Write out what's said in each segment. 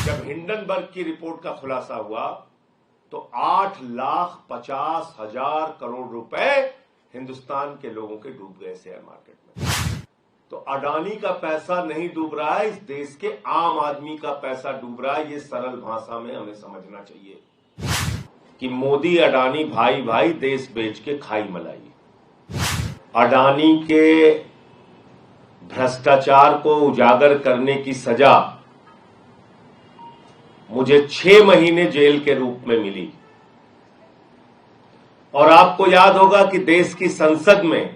जब हिंडनबर्ग की रिपोर्ट का खुलासा हुआ तो 8,50,000 करोड़ रुपए हिंदुस्तान के लोगों के डूब गए शेयर मार्केट में। तो अडानी का पैसा नहीं डूब रहा है, इस देश के आम आदमी का पैसा डूब रहा है। ये सरल भाषा में हमें समझना चाहिए कि मोदी अडानी भाई भाई देश बेच के खाई मलाई। अडानी के भ्रष्टाचार को उजागर करने की सजा मुझे 6 महीने जेल के रूप में मिली। और आपको याद होगा कि देश की संसद में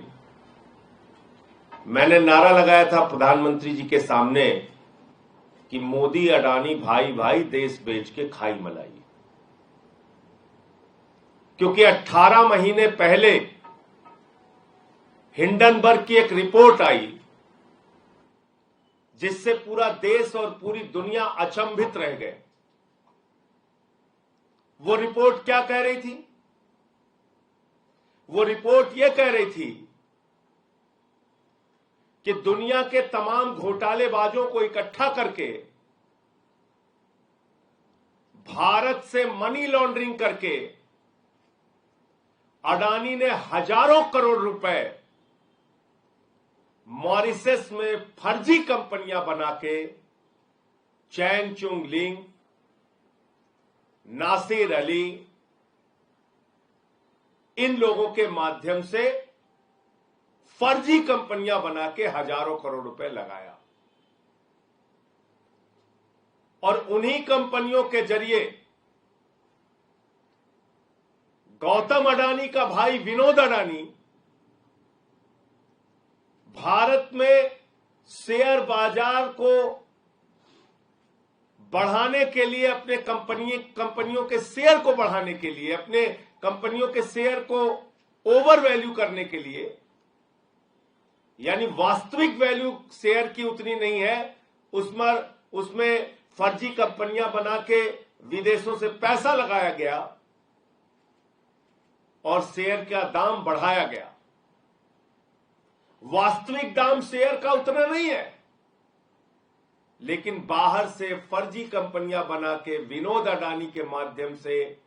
मैंने नारा लगाया था प्रधानमंत्री जी के सामने कि मोदी अडानी भाई भाई देश बेच के खाई मलाई। क्योंकि 18 महीने पहले हिंडनबर्ग की एक रिपोर्ट आई जिससे पूरा देश और पूरी दुनिया अचंभित रह गए। वो रिपोर्ट क्या कह रही थी? वो रिपोर्ट यह कह रही थी कि दुनिया के तमाम घोटालेबाजों को इकट्ठा करके भारत से मनी लॉन्ड्रिंग करके अडानी ने हजारों करोड़ रुपए मॉरिशस में फर्जी कंपनियां बना के चैन चुंग लिंग, नासिर अली, इन लोगों के माध्यम से फर्जी कंपनियां बना के हजारों करोड़ रुपए लगाया। और उन्हीं कंपनियों के जरिए गौतम अडानी का भाई विनोद अडानी भारत में शेयर बाजार को बढ़ाने के लिए, अपने कंपनियों के शेयर को बढ़ाने के लिए, अपने कंपनियों के शेयर को ओवर वैल्यू करने के लिए, यानी वास्तविक वैल्यू शेयर की उतनी नहीं है, उसमें फर्जी कंपनियां बना के विदेशों से पैसा लगाया गया और शेयर का दाम बढ़ाया गया। वास्तविक दाम शेयर का उतना नहीं है, लेकिन बाहर से फर्जी कंपनियां बना के विनोद अडानी के माध्यम से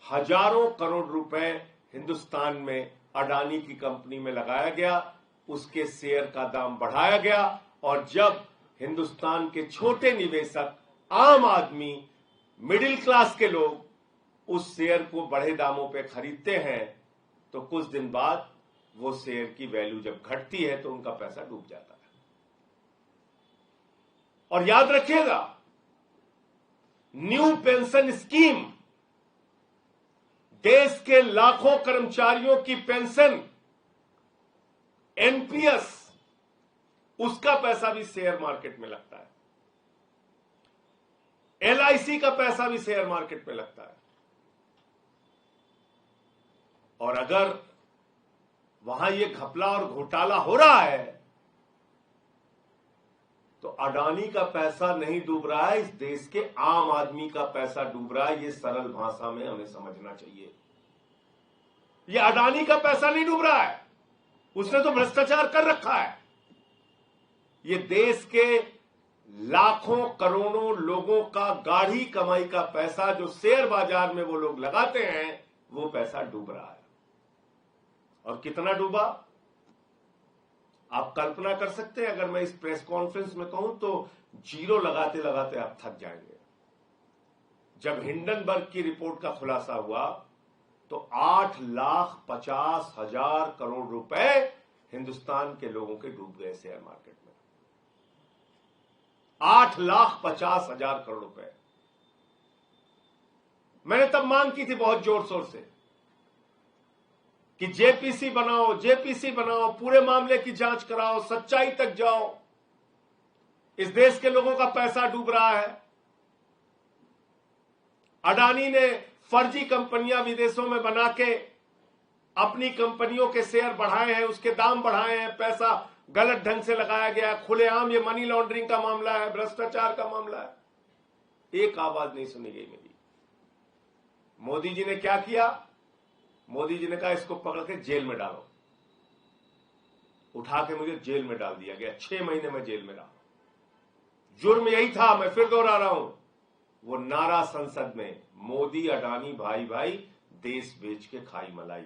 हजारों करोड़ रुपए हिंदुस्तान में अडानी की कंपनी में लगाया गया, उसके शेयर का दाम बढ़ाया गया। और जब हिंदुस्तान के छोटे निवेशक, आम आदमी, मिडिल क्लास के लोग उस शेयर को बढ़े दामों पे खरीदते हैं तो कुछ दिन बाद वो शेयर की वैल्यू जब घटती है तो उनका पैसा डूब जाता है। और याद रखिएगा, न्यू पेंशन स्कीम, देश के लाखों कर्मचारियों की पेंशन, एनपीएस, उसका पैसा भी शेयर मार्केट में लगता है। एलआईसी का पैसा भी शेयर मार्केट में लगता है। और अगर वहां ये घपला और घोटाला हो रहा है तो अडानी का पैसा नहीं डूब रहा है, इस देश के आम आदमी का पैसा डूब रहा है। ये सरल भाषा में हमें समझना चाहिए। ये अडानी का पैसा नहीं डूब रहा है, उसने तो भ्रष्टाचार कर रखा है। ये देश के लाखों करोड़ों लोगों का गाढ़ी कमाई का पैसा जो शेयर बाजार में वो लोग लगाते हैं, वो पैसा डूब रहा है। और कितना डूबा आप कल्पना कर सकते हैं? अगर मैं इस प्रेस कॉन्फ्रेंस में कहूं तो जीरो लगाते लगाते आप थक जाएंगे। जब हिंडनबर्ग की रिपोर्ट का खुलासा हुआ तो 8,50,000 करोड़ रुपए हिंदुस्तान के लोगों के डूब गए शेयर मार्केट में। 8,50,000 करोड़ रुपए। मैंने तब मांग की थी बहुत जोर शोर से कि जेपीसी बनाओ, जेपीसी बनाओ, पूरे मामले की जांच कराओ, सच्चाई तक जाओ। इस देश के लोगों का पैसा डूब रहा है। अडानी ने फर्जी कंपनियां विदेशों में बना के अपनी कंपनियों के शेयर बढ़ाए हैं, उसके दाम बढ़ाए हैं, पैसा गलत ढंग से लगाया गया। खुलेआम ये मनी लॉन्ड्रिंग का मामला है, भ्रष्टाचार का मामला है। एक आवाज नहीं सुनी गई मेरी। मोदी जी ने क्या किया? मोदी जी ने कहा इसको पकड़ के जेल में डालो। उठा के मुझे जेल में डाल दिया गया। 6 महीने में जेल में रहा। जुर्म यही था, मैं फिर दोहरा रहा हूं, वो नारा संसद में, मोदी अडानी भाई भाई, देश बेच के खाई मलाई।